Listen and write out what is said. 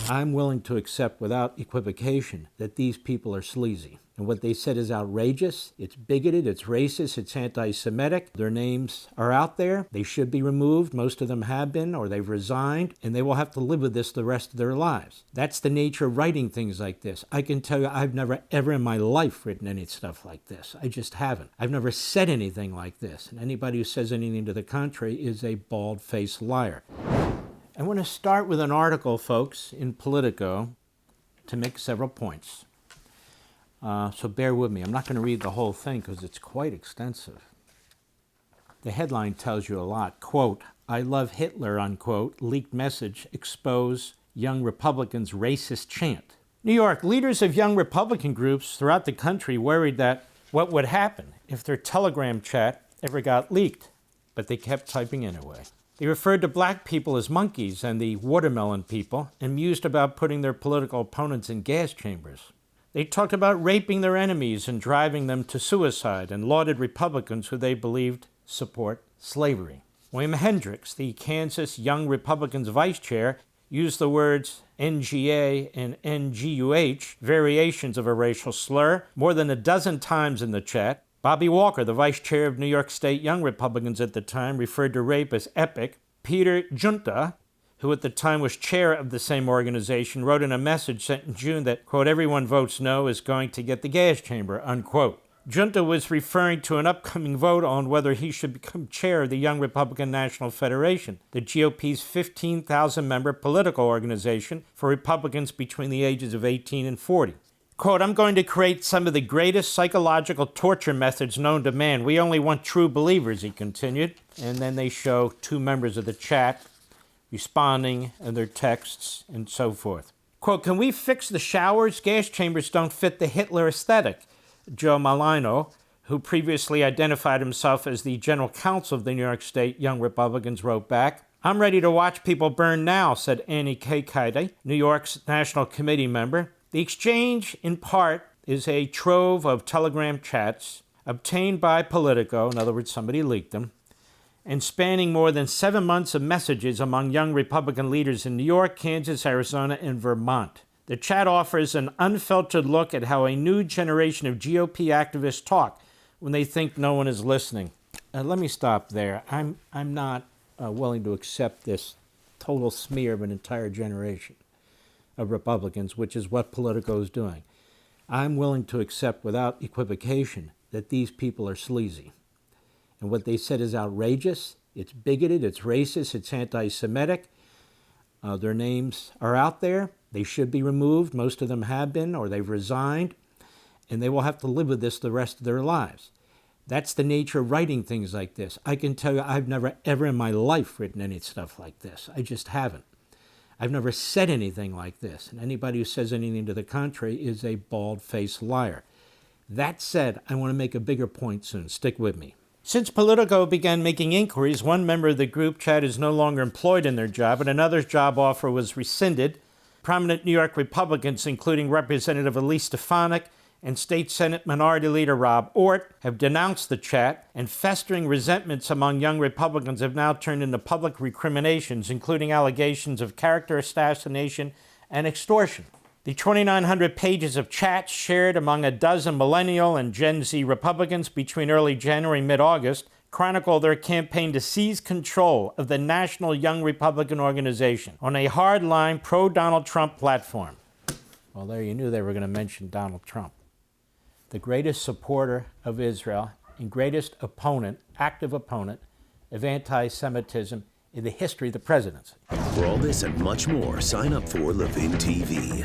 I'm willing to accept without equivocation that these people are sleazy. And what they said is outrageous, it's bigoted, it's racist, it's anti-Semitic. Their names are out there. They should be removed. Most of them have been, or they've resigned, and they will have to live with this the rest of their lives. That's the nature of writing things like this. I can tell you I've never ever in my life written any stuff like this. I just haven't. I've never said anything like this. And anybody who says anything to the contrary is a bald-faced liar. I want to start with an article, folks, in Politico to make several points. So bear with me. I'm not going to read the whole thing because it's quite extensive. The headline tells you a lot. Quote, "I love Hitler," unquote, leaked message expose young Republicans' racist chant. New York, leaders of young Republican groups throughout the country worried that what would happen if their Telegram chat ever got leaked, but they kept typing anyway. They referred to black people as monkeys and the watermelon people, and mused about putting their political opponents in gas chambers. They talked about raping their enemies and driving them to suicide, and lauded Republicans who they believed support slavery. William Hendricks, the Kansas Young Republicans vice chair, used the words NGA and NGUH, variations of a racial slur, more than a dozen times in the chat. Bobby Walker, the vice chair of New York State Young Republicans at the time, referred to rape as epic. Peter Junta, who at the time was chair of the same organization, wrote in a message sent in June that, quote, "everyone votes no is going to get the gas chamber," unquote. Junta was referring to an upcoming vote on whether he should become chair of the Young Republican National Federation, the GOP's 15,000-member political organization for Republicans between the ages of 18 and 40. Quote, "I'm going to create some of the greatest psychological torture methods known to man. We only want true believers," he continued. And then they show two members of the chat responding and their texts and so forth. Quote, "Can we fix the showers? Gas chambers don't fit the Hitler aesthetic." Joe Malino, who previously identified himself as the general counsel of the New York State Young Republicans, wrote back, "I'm ready to watch people burn now," said Annie Kaikide, New York's National Committee member. The exchange, in part, is a trove of Telegram chats obtained by Politico, in other words, somebody leaked them, and spanning more than 7 months of messages among young Republican leaders in New York, Kansas, Arizona, and Vermont. The chat offers an unfiltered look at how a new generation of GOP activists talk when they think no one is listening. Let me stop there. I'm not willing to accept this total smear of an entire generation of Republicans, which is what Politico is doing. I'm willing to accept without equivocation that these people are sleazy. And what they said is outrageous, it's bigoted, it's racist, it's anti-Semitic. Their names are out there. They should be removed. Most of them have been, or they've resigned, and they will have to live with this the rest of their lives. That's the nature of writing things like this. I can tell you I've never ever in my life written any stuff like this. I just haven't. I've never said anything like this, and anybody who says anything to the contrary is a bald-faced liar. That said, I want to make a bigger point soon. Stick with me. Since Politico began making inquiries, one member of the group chat is no longer employed in their job, and another's job offer was rescinded. Prominent New York Republicans, including Representative Elise Stefanik and State Senate Minority Leader Rob Ortt, have denounced the chat, and festering resentments among young Republicans have now turned into public recriminations, including allegations of character assassination and extortion. The 2,900 pages of chats shared among a dozen millennial and Gen Z Republicans between early January and mid-August chronicle their campaign to seize control of the National Young Republican Organization on a hardline pro-Donald Trump platform. Well, there you knew they were going to mention Donald Trump. The greatest supporter of Israel and greatest opponent, active opponent, of anti-Semitism in the history of the presidency. For all this and much more, sign up for Levin TV.